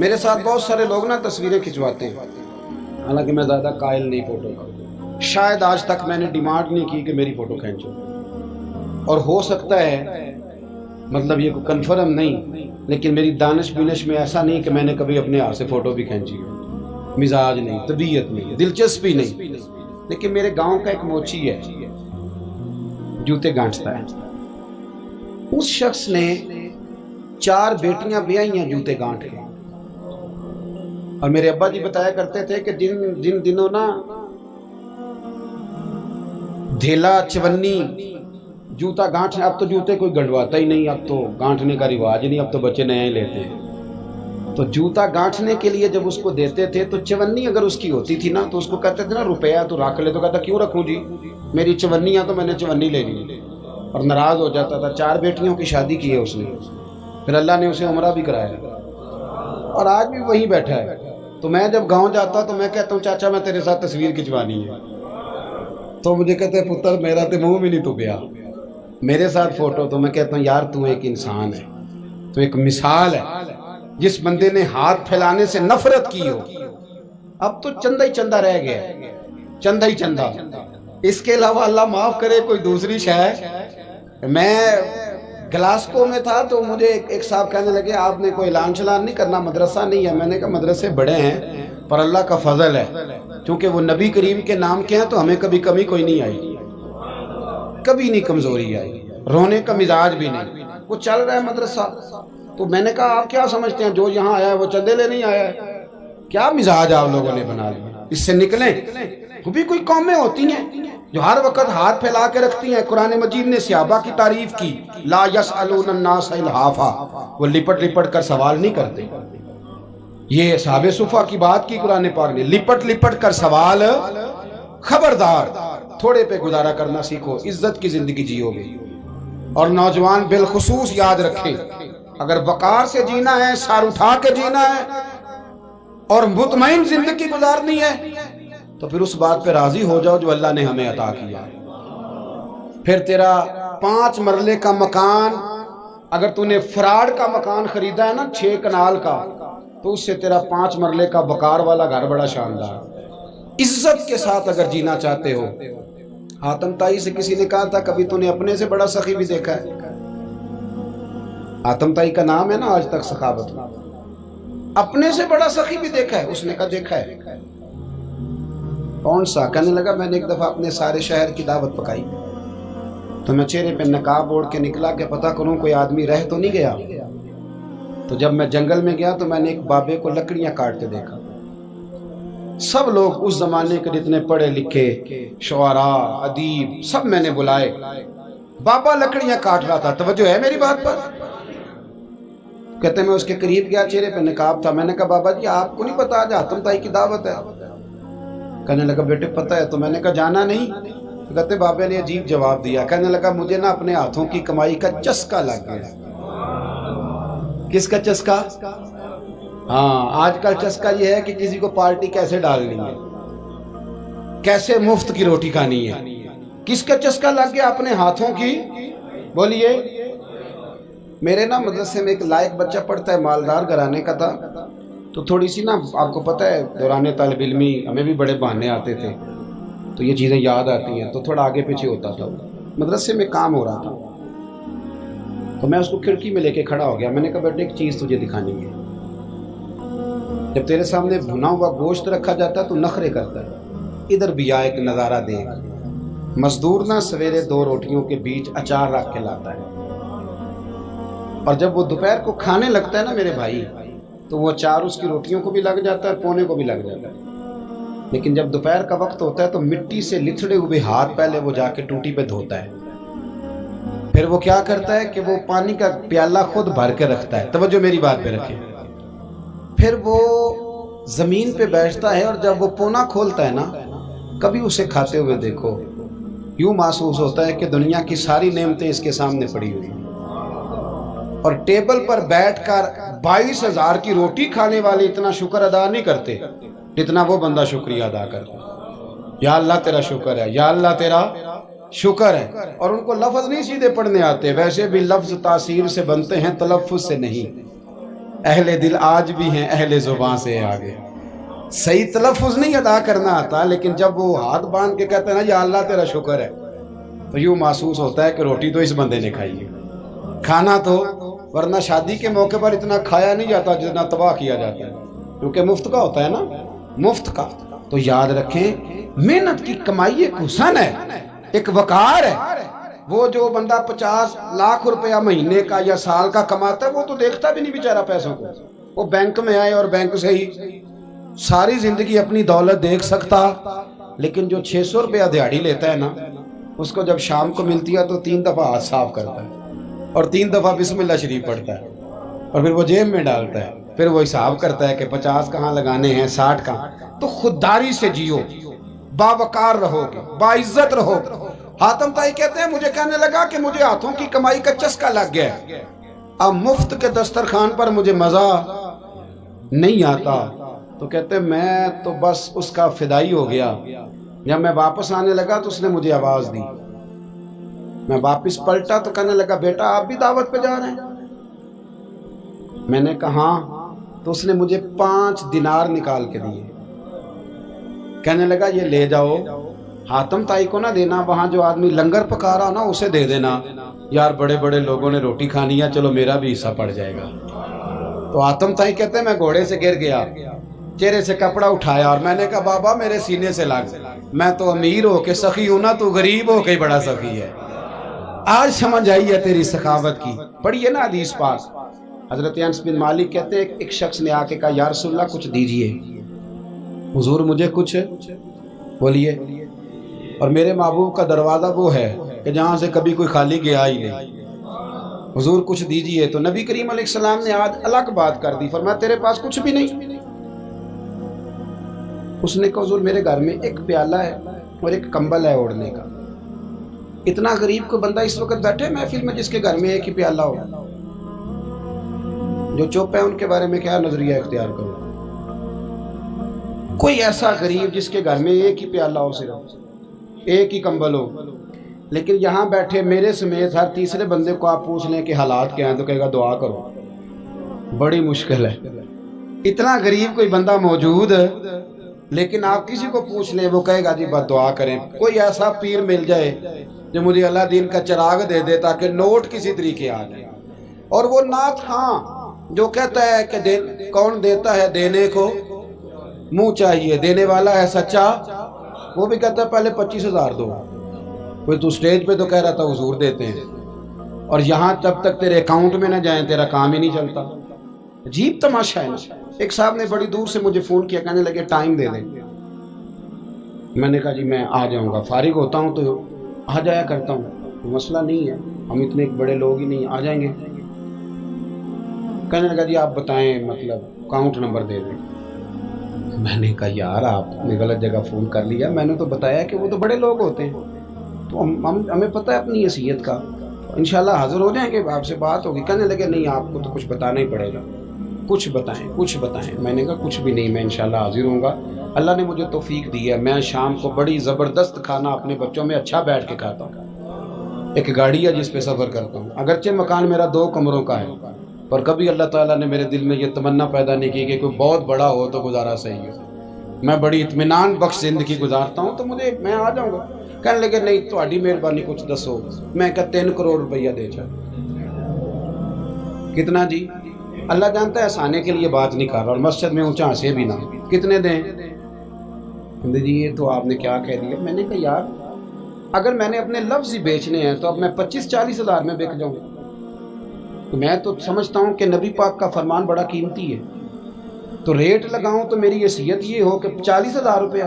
میرے ساتھ بہت سارے لوگ نا تصویریں کھنچواتے ہیں، حالانکہ میں زیادہ قائل نہیں فوٹو کا، شاید آج تک میں نے ڈیمانڈ نہیں کی کہ میری فوٹو کھینچو، اور ہو سکتا ہے مطلب یہ کوئی کنفرم نہیں، لیکن میری دانش بینش میں ایسا نہیں کہ میں نے کبھی اپنے ہاتھ سے فوٹو بھی کھینچی ہو، مزاج نہیں، طبیعت نہیں، دلچسپی نہیں۔ لیکن میرے گاؤں کا ایک موچی ہے، جوتے گانٹتا ہے، اس شخص نے 4 بیٹیاں بیائی ہیں جوتے گانٹ کے، اور میرے ابا جی بتایا کرتے تھے کہ جن دنوں نا دھیلا چونی جوتا گانٹنے، اب تو جوتے کوئی گنڈواتا ہی نہیں، اب تو گانٹنے کا رواج نہیں، اب تو بچے نئے لیتے ہیں، تو جوتا گانٹنے کے لیے جب اس کو دیتے تھے تو چونی اگر اس کی ہوتی تھی نا تو اس کو کہتے تھے نا روپیہ تو رکھ لے، تو کہتا کیوں رکھوں جی، میری چونیاں تو میں نے چونی لے لی، اور ناراض ہو جاتا تھا۔ 4 بیٹیوں کی شادی کی ہے اس نے، پھر اللہ نے اسے عمرہ بھی کرایا، اور آج بھی وہیں بیٹھا ہے۔ تو میں جب گاؤں جاتا تو میں کہتا ہوں چاچا میں تیرے ساتھ تصویر کھنچوانی ہے، تو مجھے کہتے ہیں پتر میرا تے منہ بھی نہیں تو پیا میرے ساتھ فوٹو، تو میں کہتا ہوں یار تو ایک انسان ہے، تو ایک مثال ہے، جس بندے نے ہاتھ پھیلانے سے نفرت کی ہو، اب تو چندہ ہی چندہ رہ گیا، چندہ ہی چندہ، اس کے علاوہ اللہ معاف کرے کوئی دوسری شے۔ میں گلاسکو میں تھا تو مجھے ایک صاحب کہنے لگے آپ نے کوئی اعلان چلان نہیں کرنا، مدرسہ نہیں ہے؟ میں نے کہا مدرسے بڑے ہیں پر اللہ کا فضل ہے، کیونکہ وہ نبی کریم کے نام کے ہیں تو ہمیں کبھی کمی کوئی نہیں آئی، کبھی نہیں کمزوری آئی، رونے کا مزاج بھی نہیں، وہ چل رہا ہے مدرسہ۔ تو میں نے کہا آپ کیا سمجھتے ہیں جو یہاں آیا ہے وہ چندے لے نہیں آیا ہے؟ کیا مزاج آپ لوگوں نے بنا لیا، اس سے نکلیں۔ وہ بھی کوئی قومیں ہوتی ہیں جو ہر وقت ہاتھ پھیلا کے رکھتی ہیں۔ قرآن مجید نے صحابہ کی تعریف کی، لا یسألون الناس الحافا، وہ لپٹ لپٹ کر سوال نہیں کرتے۔ یہ اصحاب صفا کی بات کی قرآن پاک نے، لپٹ لپٹ کر سوال، خبردار تھوڑے پہ گزارا کرنا سیکھو، عزت کی زندگی جیو گے۔ اور نوجوان بالخصوص یاد رکھیں، اگر وقار سے جینا ہے، سر اٹھا کے جینا ہے اور مطمئن زندگی گزارنی ہے تو پھر اس بات پہ راضی ہو جاؤ جو اللہ نے ہمیں عطا کیا ہے۔ پھر تیرا 5 مرلے کا مکان، اگر تو نے فراڈ کا مکان خریدا ہے نا 6 کنال کا، تو اس سے تیرا 5 مرلے کا وقار والا گھر بڑا شاندار۔ عزت کے ساتھ اگر جینا چاہتے ہو، حاتم طائی سے کسی نے کہا تھا کبھی تو نے اپنے سے بڑا سخی بھی دیکھا ہے؟ حاتم طائی کا نام ہے نا آج تک سخاوت میں، اپنے سے بڑا سخی بھی دیکھا ہے؟ اس نے کہا دیکھا ہے۔ کون سا؟ کہنے لگا میں نے ایک دفعہ اپنے سارے شہر کی دعوت پکائی تو میں چہرے پہ نقاب اوڑھ کے نکلا کہ پتہ کروں کوئی آدمی رہ تو نہیں گیا۔ تو جب میں جنگل میں گیا تو میں نے ایک بابے کو لکڑیاں کاٹتے دیکھا۔ سب لوگ اس زمانے کے جتنے پڑھے لکھے شعراء ادیب سب میں نے بلائے، بابا لکڑیاں کاٹ رہا تھا۔ توجہ ہے میری بات پر؟ کہتے میں اس کے قریب گیا، چہرے پہ نقاب تھا، میں نے کہا بابا جی آپ کو نہیں پتا آج حاتم طائی کی دعوت ہے؟ کہنے لگا بیٹے پتہ ہے۔ تو میں نے کہا جانا نہیں؟ تو کہتے بابے نے عجیب جواب دیا، کہنے لگا مجھے نا اپنے ہاتھوں کی کمائی کا چسکا لگ گیا۔ کس کا چسکا؟ ہاں آج کل چسکا یہ ہے کہ کسی کو پارٹی کیسے ڈالنی ہے، کیسے مفت کی روٹی کھانی ہے۔ کس کا چسکا لگ گیا؟ اپنے ہاتھوں کی۔ بولیے۔ میرے نا مدرسے میں ایک لائق بچہ پڑھتا ہے، مالدار گھرانے کا تھا، تو تھوڑی سی نا آپ کو پتہ ہے دوران طالب علمی ہمیں بھی بڑے بہانے آتے تھے، تو یہ چیزیں یاد آتی ہیں، تو تھوڑا آگے پیچھے ہوتا تھا۔ مدرسے میں کام ہو رہا تھا تو میں اس کو کھڑکی میں لے کے کھڑا ہو گیا، میں نے کہا بیٹے ایک چیز تجھے دکھانی ہے، جب تیرے سامنے بھنا ہوا گوشت رکھا جاتا ہے تو نخرے کرتا ہے، ادھر بھی آ ایک نظارہ دیکھ۔ مزدور نہ سویرے 2 روٹیوں کے بیچ اچار رکھ کے لاتا ہے، اور جب وہ دوپہر کو کھانے لگتا ہے نا میرے بھائی، تو وہ اچار اس کی روٹیوں کو بھی لگ جاتا ہے اور پونے کو بھی لگ جاتا ہے۔ لیکن جب دوپہر کا وقت ہوتا ہے تو مٹی سے لتھڑے ہوئے ہاتھ پہلے وہ جا کے ٹوٹی پہ دھوتا ہے، پھر وہ کیا کرتا ہے کہ وہ پانی کا پیالہ خود بھر کے رکھتا ہے۔ توجہ میری بات پہ رکھیں۔ پھر وہ زمین پہ بیٹھتا ہے اور جب وہ پونا کھولتا ہے نا، کبھی اسے کھاتے ہوئے دیکھو، یوں محسوس ہوتا ہے کہ دنیا کی ساری نعمتیں اس کے سامنے پڑی ہوئی ہیں، اور ٹیبل پر بیٹھ کر 22,000 کی روٹی کھانے والے اتنا شکر ادا نہیں کرتے جتنا وہ بندہ شکریہ ادا کرتا ہے۔ یا اللہ تیرا شکر ہے، یا اللہ تیرا شکر ہے۔ اور ان کو لفظ نہیں سیدھے پڑھنے آتے، ویسے بھی لفظ تاثیر سے بنتے ہیں تلفظ سے نہیں۔ اہل دل آج بھی ہیں اہل زبان سے آگے. صحیح تلفظ نہیں ادا کرنا آتا، لیکن جب وہ ہاتھ باندھ کے کہتے ہیں نا یا اللہ تیرا شکر ہے، تو یوں محسوس ہوتا ہے کہ روٹی تو اس بندے نے کھائی ہے. کھانا تو، ورنہ شادی کے موقع پر اتنا کھایا نہیں جاتا جتنا تباہ کیا جاتا ہے، کیونکہ مفت کا ہوتا ہے نا، مفت کا. تو یاد رکھیں محنت کی کمائی ایک حسن ہے، ایک وقار ہے. وہ جو بندہ 50 لاکھ روپیہ مہینے کا یا سال کا کماتا ہے وہ تو دیکھتا بھی نہیں بیچارہ پیسوں کو. وہ بینک میں آئے اور بینک سے ہی ساری زندگی اپنی دولت دیکھ سکتا، لیکن جو 600 روپیہ دیہاڑی لیتا ہے نا، اس کو جب شام کو ملتی ہے تو 3 دفعہ ہاتھ صاف کرتا ہے اور 3 دفعہ بسم اللہ شریف پڑھتا ہے اور پھر وہ جیب میں ڈالتا ہے. پھر وہ حساب کرتا ہے کہ 50 کہاں لگانے ہیں، 60 کہاں. تو خودداری سے جیو، باوقار رہو گے، باعزت رہو گے. حاتم طائی کہتے ہیں مجھے کہنے لگا کہ مجھے ہاتھوں کی کمائی کا چسکا لگ گیا، اب مفت کے دسترخوان پر مجھے مزہ نہیں آتا. تو کہتے ہیں میں تو بس اس کا فدائی ہو گیا. جب میں واپس آنے لگا تو اس نے مجھے آواز دی. میں واپس پلٹا تو کہنے لگا بیٹا آپ بھی دعوت پہ جا رہے ہیں؟ میں نے کہا ہاں. تو اس نے مجھے 5 دینار نکال کے دیے. کہنے لگا یہ لے جاؤ، حاتم طائی کو نہ دینا، وہاں جو آدمی لنگر پکا رہا نا اسے دے دینا. یار بڑے بڑے لوگوں نے روٹی کھانی ہے، چلو میرا بھی حصہ پڑ جائے گا. تو حاتم طائی کہتے ہیں میں گھوڑے سے گر گیا، چہرے سے کپڑا اٹھایا اور میں نے کہا بابا میرے سینے سے لگ، میں تو امیر ہو کے سخی ہوں نا، تو غریب ہو کے بڑا سخی ہے. آج سمجھ آئی ہے تیری سخاوت کی. پڑھیے نا حدیث پاک. حضرت انس بن مالک کہتے ہیں ایک شخص نے آ کے کہا یا رسول اللہ کچھ دیجئے. حضور مجھے کچھ بولیے. اور میرے محبوب کا دروازہ وہ ہے کہ جہاں سے کبھی کوئی خالی گیا ہی نہیں. حضور کچھ دیجئے. تو نبی کریم علیہ السلام نے آج الگ بات کر دی، فرمایا تیرے پاس کچھ بھی نہیں؟ اس نے کہا حضور میرے گھر میں ایک پیالہ ہے اور ایک کمبل ہے اوڑھنے کا. اتنا غریب کو بندہ اس وقت بیٹھے محفل میں جس کے گھر میں ایک ہی پیالہ ہو. جو چپ ہے ان کے بارے میں کیا نظریہ اختیار کرو. کوئی ایسا غریب جس کے گھر میں ایک ہی پیالہ ہو، صرف ایک ہی کمبل ہو. لیکن یہاں بیٹھے میرے سمیت ہر تیسرے بندے کو آپ پوچھ لیں کہ حالات کیا ہیں تو کہے گا دعا کرو. بڑی مشکل ہے. اتنا غریب کوئی بندہ موجود ہے، لیکن آپ کسی کو پوچھ لیں وہ کہے گا جی بس دعا کریں. کوئی ایسا پیر مل جائے جو مجھے اللہ دین کا چراغ دے دے تاکہ نوٹ کسی طریقے آ جائے. اور وہ نعت ہاں جو کہتا ہے کہ کون دیتا ہے دینے کو منہ چاہیے، دینے والا ہے سچا، وہ بھی کہتا ہے پہلے 25,000 دو. کوئی تو سٹیج پہ تو کہہ رہا تھا حضور دیتے ہیں، اور یہاں جب تک تیرے اکاؤنٹ میں نہ جائیں تیرا کام ہی نہیں چلتا. عجیب تماشا ہے نا. ایک صاحب نے بڑی دور سے مجھے فون کیا، کہنے لگے ٹائم دے دیں. میں نے کہا جی میں آ جاؤں گا، فارغ ہوتا ہوں تو آ جایا کرتا ہوں، مسئلہ نہیں ہے، ہم اتنے بڑے لوگ ہی نہیں، آ جائیں گے. کہنے لگا جی آپ بتائیں مطلب اکاؤنٹ نمبر دے دیں. میں نے کہا یار آپ نے غلط جگہ فون کر لیا، میں نے تو بتایا کہ وہ تو بڑے لوگ ہوتے ہیں، تو ہمیں پتہ ہے اپنی حیثیت کا، انشاءاللہ حاضر ہو جائیں گے، آپ سے بات ہوگی. کہنے لگے نہیں آپ کو تو کچھ بتانا ہی پڑے گا، کچھ بتائیں کچھ بتائیں. میں نے کہا کچھ بھی نہیں، میں انشاءاللہ حاضر ہوں گا. اللہ نے مجھے توفیق دی ہے، میں شام کو بڑی زبردست کھانا اپنے بچوں میں اچھا بیٹھ کے کھاتا ہوں. ایک گاڑی ہے جس پہ سفر کرتا ہوں، اگرچہ مکان میرا 2 کمروں کا ہے، پر کبھی اللہ تعالیٰ نے میرے دل میں یہ تمنا پیدا نہیں کی کہ کوئی بہت بڑا ہو تو گزارا صحیح ہے. میں بڑی اطمینان بخش زندگی گزارتا ہوں، تو میں آ جاؤں گا. کہنے لگے نہیں تہاڈی مہربانی کچھ دسو. میں کہا 3 کروڑ روپیہ دے چا. کتنا جی؟ اللہ جانتا ہے ہنسانے کے لیے بات نہیں کر رہا، اور مسجد میں اونچا ہنسے بھی نہ. کتنے دیں؟ جی یہ تو آپ نے کیا کہہ دیا. میں نے کہا یار اگر میں نے اپنے لفظ ہی بیچنے ہیں تو اب میں 25-40 ہزار میں بک جاؤں. تو میں تو سمجھتا ہوں کہ نبی پاک کا فرمان بڑا قیمتی ہے، تو ریٹ لگاؤں تو میری حیثیت یہ ہو کہ 40,000 روپیہ.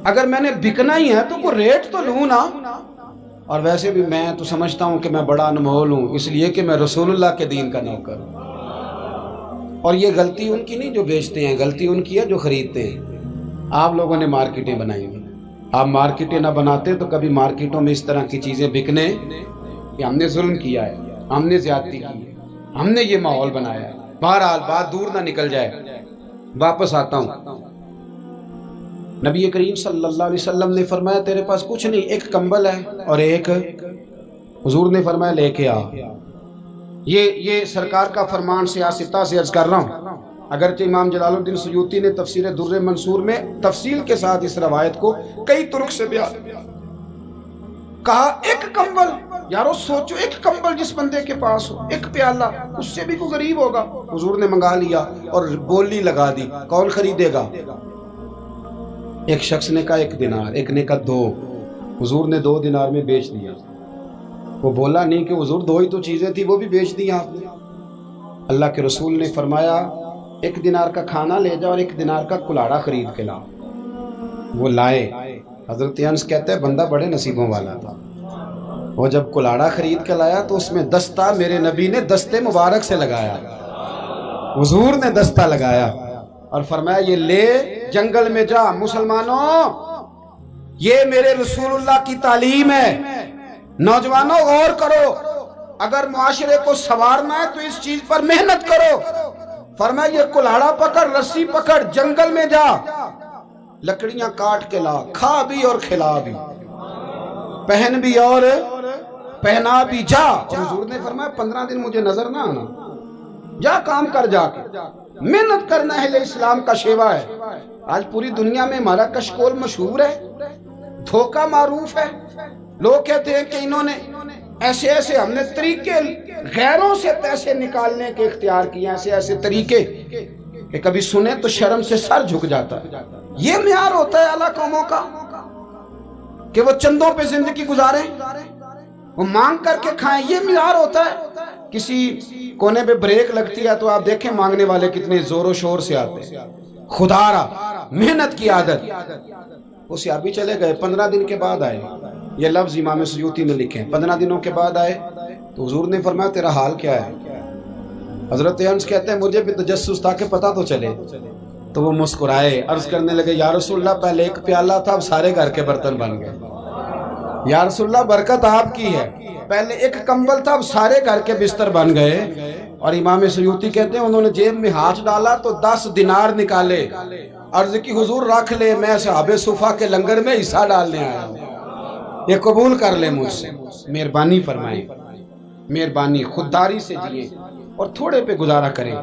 اگر میں نے بکنا ہی ہے تو کوئی ریٹ تو لوں نا. اور ویسے بھی میں تو سمجھتا ہوں کہ میں بڑا انمول ہوں، اس لیے کہ میں رسول اللہ کے دین کا نوکر ہوں. اور یہ غلطی ان کی نہیں جو بیچتے ہیں، غلطی ان کی ہے جو خریدتے ہیں. آپ لوگوں نے مارکیٹیں بنائی ہیں، آپ مارکیٹیں نہ بناتے تو کبھی مارکیٹوں میں اس طرح کی چیزیں بکنے کہ ہم نے ظلم کیا ہے، ہم نے زیادتی کی ہے، ہم نے یہ ماحول بنایا ہے. بہرحال بات دور نہ نکل جائے، واپس آتا ہوں. نبی کریم صلی اللہ علیہ وسلم نے فرمایا تیرے پاس کچھ نہیں، ایک کمبل ہے اور ایک. حضور نے فرمایا لے کے آ. یہ سرکار کا فرمان سیاستہ سے عرض کر رہا ہوں۔ اگرچہ امام جلال الدین سیوطی نے تفسیر در منصور میں تفصیل کے ساتھ اس روایت کو کئی طرق سے بیان کہا، ایک کمبل، یارو سوچو ایک کمبل جس بندے کے پاس ہو، ایک پیالہ، اس سے بھی کوئی غریب ہوگا۔ حضور نے منگا لیا اور بولی لگا دی، کون خریدے گا؟ ایک شخص نے کہا 1 دینار، ایک نے کہا 2، حضور نے 2 دینار میں بیچ دیا۔ وہ بولا نہیں کہ حضور 2 ہی تو چیزیں تھی، وہ بھی بیچ دی آپ نے۔ اللہ کے رسول نے فرمایا 1 دینار کا کھانا لے جاؤ اور 1 دینار کا کلاڑا خرید کے لاؤ۔ وہ لائے۔ حضرت انس کہتے ہیں بندہ بڑے نصیبوں والا تھا، وہ جب کلاڑا خرید کے لایا تو اس میں دستہ میرے نبی نے دستے مبارک سے لگایا، حضور نے دستہ لگایا اور فرمایا یہ لے جنگل میں جا۔ مسلمانوں، یہ میرے رسول اللہ کی تعلیم ہے۔ نوجوانوں غور کرو، اگر معاشرے کو سنوارنا ہے تو اس چیز پر محنت کرو۔ فرمایا یہ کلاڑا پکڑ، رسی پکڑ، جنگل میں جا، لکڑیاں کاٹ کے لا، کھا بھی اور کھلا بھی، پہن بھی اور پہنا بھی، جا۔ حضور نے فرمایا 15 دن مجھے نظر نہ آنا، جا کام کر، جا کے محنت کرنا اہل اسلام کا شیوا ہے۔ آج پوری دنیا میں ہمارا کشکول مشہور ہے، دھوکہ معروف ہے۔ لوگ کہتے ہیں کہ انہوں نے ایسے ایسے، ہم نے طریقے غیروں سے پیسے نکالنے کے اختیار کیے، ایسے ایسے طریقے کہ کبھی سنے تو شرم سے سر جھک جاتا ہے۔ یہ معیار ہوتا ہے اعلیٰ قوموں کا کہ وہ چندوں پہ زندگی گزاریں، وہ مانگ کر کے کھائیں، یہ معیار ہوتا ہے۔ کسی کونے پہ بریک لگتی ہے تو آپ دیکھیں مانگنے والے کتنے زور و شور سے آتے ہیں۔ خدا را محنت کی عادت۔ وہ صحابی چلے گئے، 15 دن کے بعد آئے۔ یہ لفظ امام سیوطی نے لکھے، 15 دنوں کے بعد آئے تو حضور نے فرمایا تیرا حال کیا ہے؟ حضرت انس کہتے ہیں مجھے بھی تجسس تھا کہ پتہ تو چلے۔ تو وہ مسکرائے، عرض کرنے لگے یا رسول اللہ پہلے 1 پیالہ تھا، اب سارے گھر کے برتن بن گئے۔ یا رسول اللہ برکت آپ کی ہے، پہلے 1 کمبل تھا، اب سارے گھر کے بستر بن گئے۔ اور امام سیوطی کہتے ہیں انہوں نے جیب میں ہاتھ ڈالا تو 10 دینار نکالے، عرض کی حضور رکھ لے، میں اصحاب صفا کے لنگر میں حصہ ڈالنے آیا ہوں، یہ قبول کر لے مجھ سے۔ مہربانی فرمائیں، مہربانی، خودداری سے جیے اور تھوڑے پہ گزارا کریں۔